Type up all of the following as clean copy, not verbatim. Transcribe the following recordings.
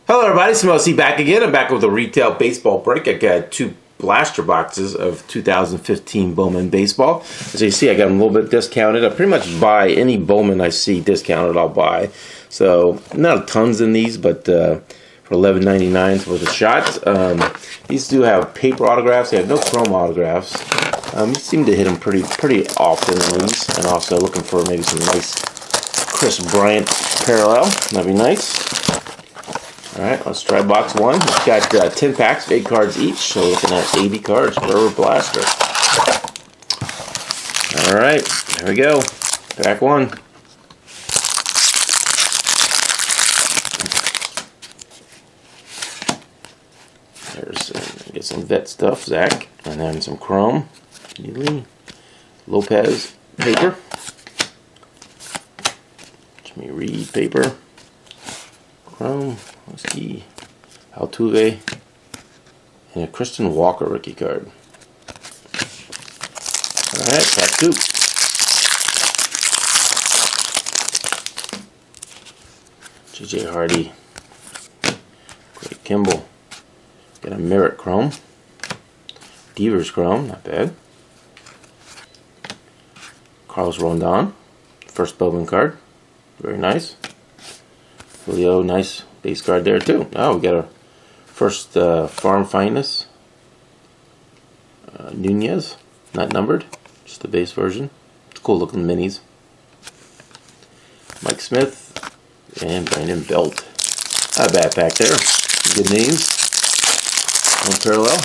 Hello everybody, it's MOJO back again. I'm back with a retail baseball break. I got two blaster boxes of 2015 Bowman baseball. As you see, I got them a little bit discounted. I pretty much buy any Bowman I see discounted, I'll buy. So, not tons in these, but for $11.99 worth of shots. These do have paper autographs. They have no chrome autographs. You seem to hit them pretty often in these. And also looking for maybe some nice Chris Bryant parallel. That'd be nice. Alright, let's try box one. We've got 10 packs of 8 cards each, so we're looking at 80 cards per blaster. Alright, there we go. Pack one. There's get some vet stuff, Zach, and then some chrome. Neely. Lopez paper. Jimmy Reed paper. Chrome. Whiskey, Altuve, and a Christian Walker rookie card. Alright, pack two. J.J. Hardy, Greg Kimball, got a Merritt chrome, Devers chrome, not bad. Carlos Rondon, first Bowman card, very nice. Julio, nice base card there too. Oh, we got our first Farm Finest Nunez, not numbered, just the base version. It's cool looking minis. Mike Smith and Brandon Belt. Not a bad pack there. Good names. One parallel.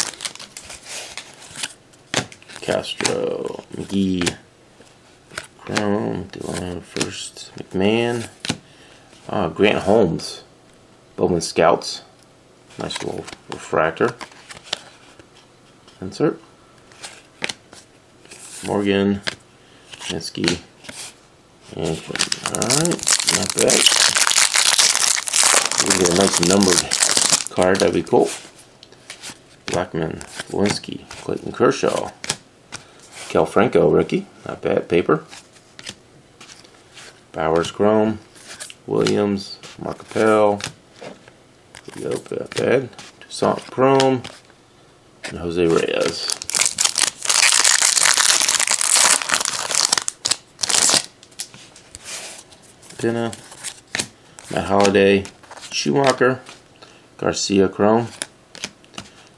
Castro, McGee, Chrome, Delano first, McMahon. Grant Holmes, Bowman Scouts, nice little refractor. Insert. Morgan, Minsky, and alright, not bad. We get a nice numbered card, that'd be cool. Blackman, Lewinsky, Clayton Kershaw, Cal Franco rookie, not bad paper. Bowers Chrome. Williams, Mark Appel, not bad. Toussaint Chrome, and Jose Reyes. Pena, Matt Holliday, Schumacher, Garcia Chrome,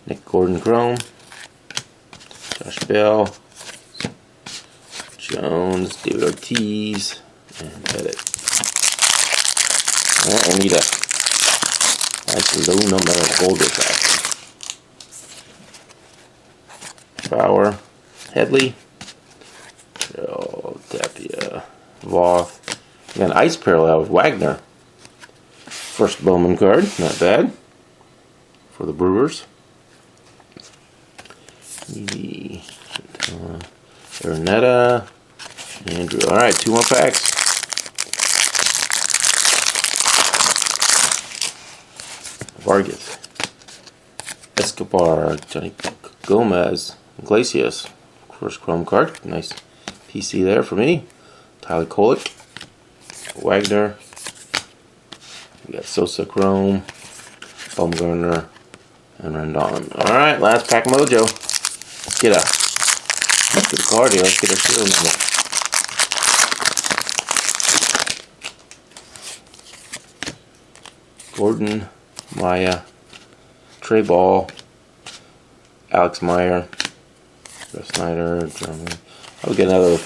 Nick Gordon Chrome, Josh Bell, Jones, David Ortiz, and Pettit. I need a nice low number of folder packs. Bauer, Headley, Tapia, Voth. We got an ice parallel with Wagner. First Bowman card, not bad. For the Brewers. Ernetta, Andrew. Alright, 2 more packs. Vargas, Escobar, Johnny Gomez, Iglesias, first chrome card, nice PC there for me. Tyler Kolek, Wagner, we got Sosa chrome, Bumgarner, and Rendon. All right, last pack MOJO. Let's get a card here. Let's get a serial number. Gordon, Maya, Trey Ball, Alex Meyer, Jeff Snyder, German. I'll get another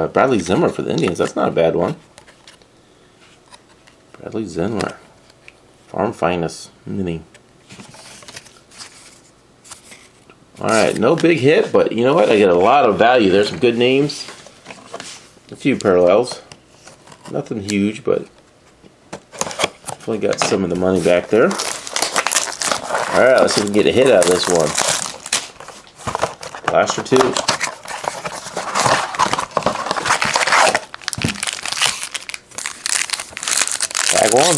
Bradley Zimmer for the Indians. That's not a bad one. Bradley Zimmer, Farm Finest Mini. Alright, no big hit, but you know what? I get a lot of value. There's some good names. A few parallels. Nothing huge, but definitely got some of the money back there. Alright, let's see if we can get a hit out of this one. Blaster 2. Tag 1.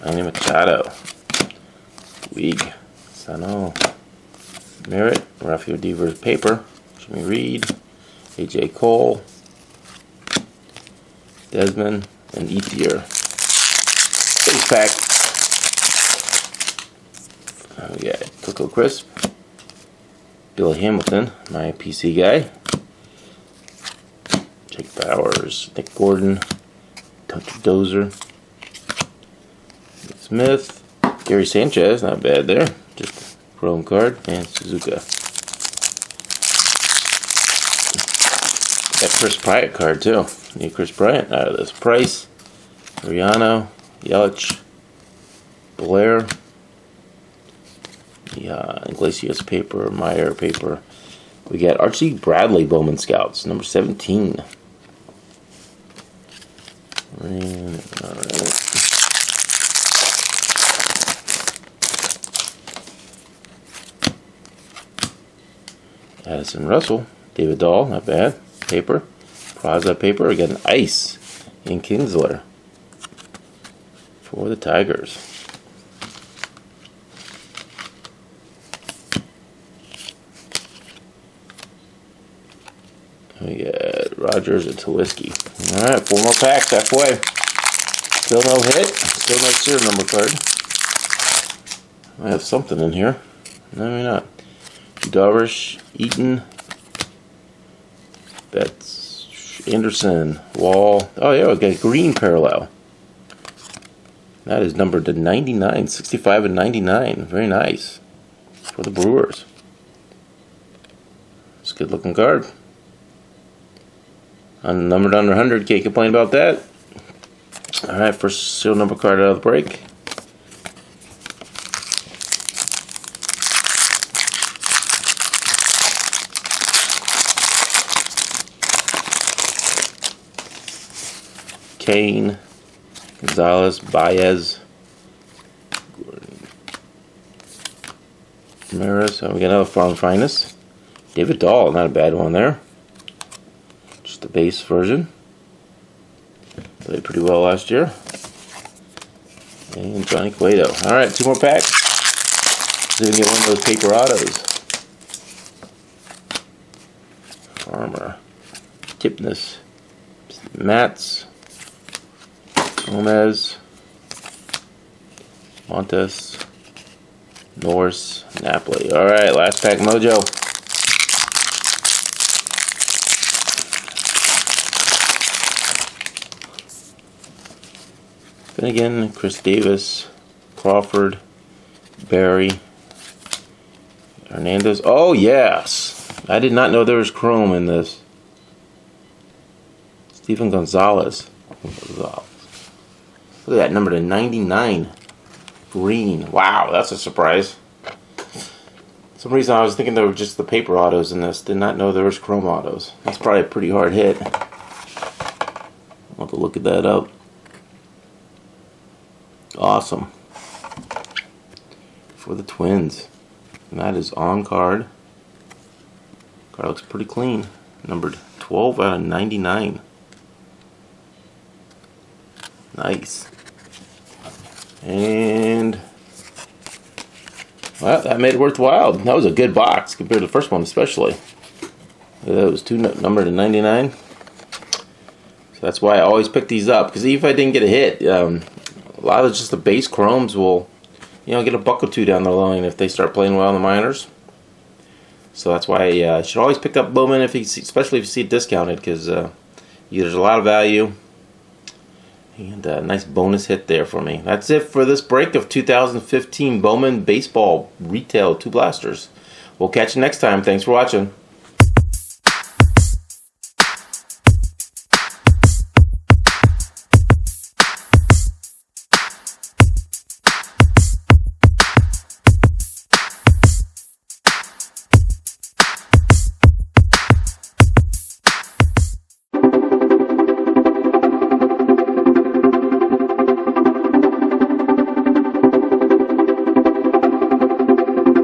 Manny Machado. Weeg. Sano. Merritt. Rafael Devers paper. Jimmy Reed. A.J. Cole. Desmond, and Ethier. Base pack. We got Cocoa Crisp, Billy Hamilton, my PC guy, Jake Bowers, Nick Gordon, Hunter Dozier, Nick Smith, Gary Sanchez, not bad there, just a chrome card, and Suzuka. That Chris Bryant card too. Need Chris Bryant out of this. Price, Riano, Yelich, Blair, Iglesias paper, Meyer paper. We got Archie Bradley Bowman Scouts, number 17. Alright. Addison Russell, David Dahl, not bad. Paper, Praza paper. We got an ice in Kingsler for the Tigers. We got Rogers and Tulisky. Alright, 4 more packs, halfway. Still no hit, still no serial number card. I have something in here. No, maybe not. Darvish, Eaton, Betts, Anderson, Wall. Oh yeah, we got green parallel. That is numbered to 99, 65 and 99. Very nice for the Brewers. It's a good looking card. Unnumbered under 100, can't complain about that. Alright, first serial number card out of the break. Kane, Gonzalez, Baez, Ramirez. Oh, we got another Farm Finest. David Dahl, not a bad one there. Just the base version. Played pretty well last year. And Johnny Cueto. Alright, 2 more packs. See if we can get one of those paper autos. Farmer. Kipnis. Mats. Gomez, Montes, Norris, Napoli. Alright, last pack Mojo. Finnegan, Chris Davis, Crawford, Barry, Hernandez. Oh, yes! I did not know there was chrome in this. Stephen Gonzalez. Look at that, number to 99. Green. Wow, that's a surprise. For some reason I was thinking there were just the paper autos in this. Did not know there was chrome autos. That's probably a pretty hard hit. I'll have to look at that up. Awesome. For the Twins. And that is on card. Card looks pretty clean. Numbered 12 out of 99. Nice. And well, that made it worthwhile. That was a good box compared to the first one, especially. That was 2 numbered to 99. So that's why I always pick these up, because even if I didn't get a hit, a lot of just the base chromes will, get a buck or 2 down the line if they start playing well in the minors. So that's why you should always pick up Bowman, especially if you see it discounted, because there's a lot of value. And a nice bonus hit there for me. That's it for this break of 2015 Bowman Baseball Retail 2 Blasters. We'll catch you next time. Thanks for watching.